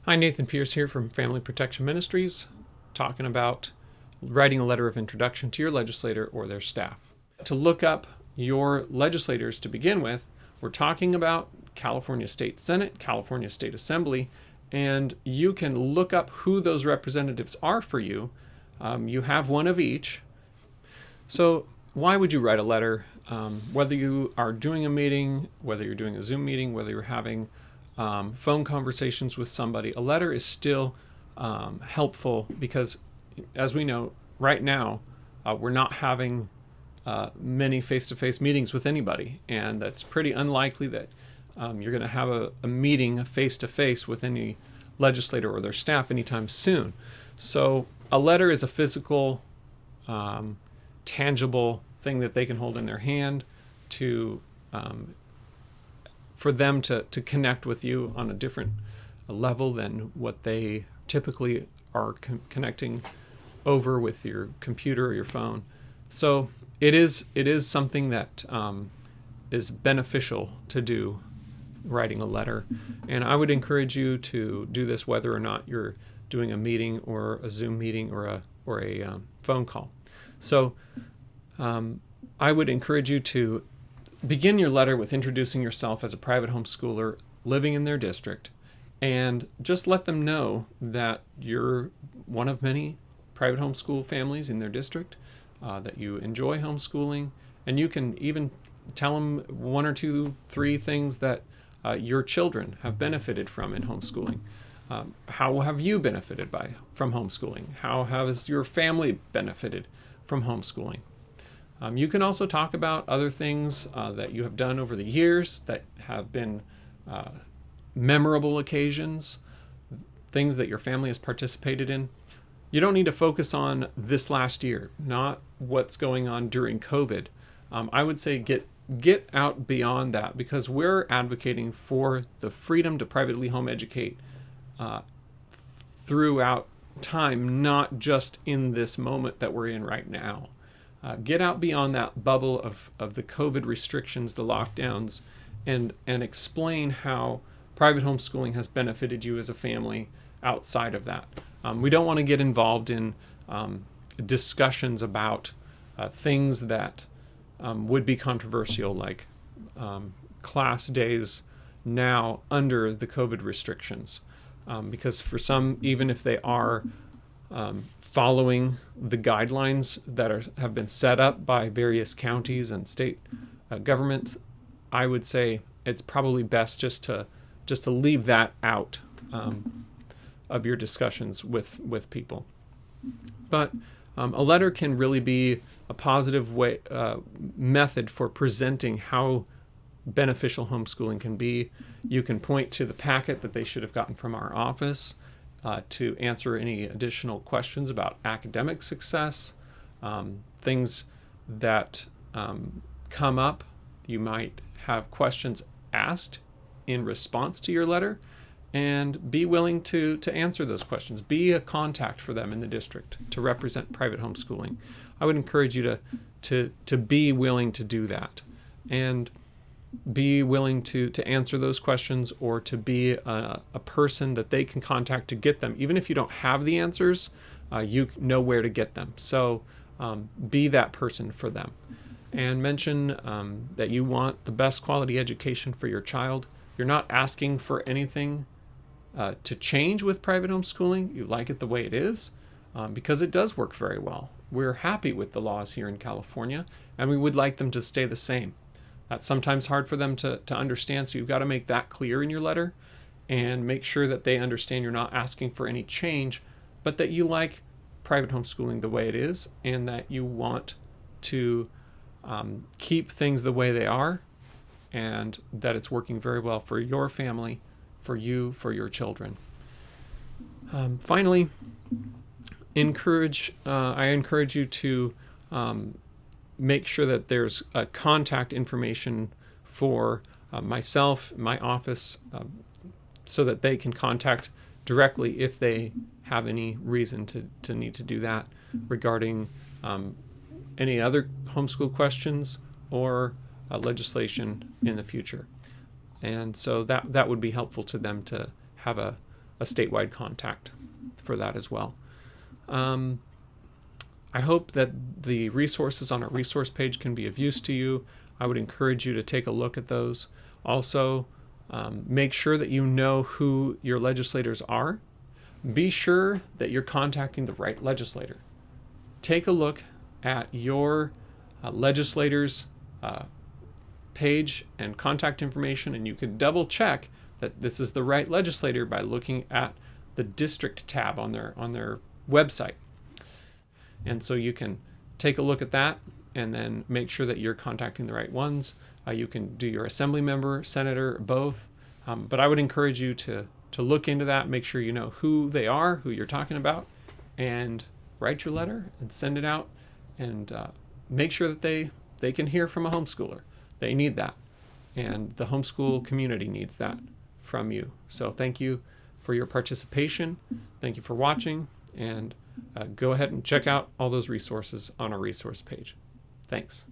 Hi, Nathan Pierce here from Family Protection Ministries, talking about writing a letter of introduction to your legislator or their staff. To look up your legislators to begin with, we're talking about California State Senate, California State Assembly, and you can look up who those representatives are for you. You have one of each. So why would you write a letter? Whether you are doing a meeting, whether you're doing a Zoom meeting, whether you're having phone conversations with somebody, a letter is still helpful because, as we know, right now, we're not having many face-to-face meetings with anybody, and that's pretty unlikely that you're going to have a meeting face-to-face with any legislator or their staff anytime soon. So a letter is a physical, tangible thing that they can hold in their hand to for them to connect with you on a different level than what they typically are connecting over with your computer or your phone. So it is something that is beneficial to do, writing a letter. And I would encourage you to do this whether or not you're doing a meeting or a Zoom meeting or a phone call. So I would encourage you to begin your letter with introducing yourself as a private homeschooler living in their district, and just let them know that you're one of many private homeschool families in their district, that you enjoy homeschooling, and you can even tell them one or two, three things that your children have benefited from in homeschooling. How have you benefited from homeschooling? How has your family benefited from homeschooling? You can also talk about other things that you have done over the years that have been memorable occasions, things that your family has participated in. You don't need to focus on this last year, not what's going on during COVID. I would say get out beyond that, because we're advocating for the freedom to privately home educate throughout time, not just in this moment that we're in right now. Get out beyond that bubble of the COVID restrictions, the lockdowns, and explain how private homeschooling has benefited you as a family outside of that. We don't want to get involved in discussions about things that would be controversial, like class days now under the COVID restrictions. Because for some, even if they are following the guidelines that have been set up by various counties and state governments, I would say it's probably best just to leave that out of your discussions with people. But a letter can really be a positive way method for presenting how beneficial homeschooling can be. You can point to the packet that they should have gotten from our office to answer any additional questions about academic success, things that come up. You might have questions asked in response to your letter, and be willing to answer those questions. Be a contact for them in the district to represent private homeschooling. I would encourage you to be willing to do that, and be willing to answer those questions, or to be a person that they can contact to get them. Even if you don't have the answers, you know where to get them. So be that person for them. And mention that you want the best quality education for your child. You're not asking for anything to change with private homeschooling. You like it the way it is, because it does work very well. We're happy with the laws here in California, and we would like them to stay the same. That's sometimes hard for them to understand, so you've got to make that clear in your letter, and make sure that they understand you're not asking for any change, but that you like private homeschooling the way it is, and that you want to keep things the way they are, and that it's working very well for your family, for you, for your children. Finally, I encourage you to make sure that there's contact information for myself, my office, so that they can contact directly if they have any reason to need to do that regarding any other homeschool questions or legislation in the future. And so that would be helpful to them to have a statewide contact for that as well. I hope that the resources on our resource page can be of use to you. I would encourage you to take a look at those. Also, make sure that you know who your legislators are. Be sure that you're contacting the right legislator. Take a look at your legislator's page and contact information, and you can double check that this is the right legislator by looking at the district tab on their website. And so you can take a look at that and then make sure that you're contacting the right ones. You can do your assembly member, senator, both. But I would encourage you to look into that, make sure you know who they are, who you're talking about, and write your letter and send it out, and make sure that they can hear from a homeschooler. They need that, and the homeschool community needs that from you. So thank you for your participation. Thank you for watching, and go ahead and check out all those resources on our resource page. Thanks.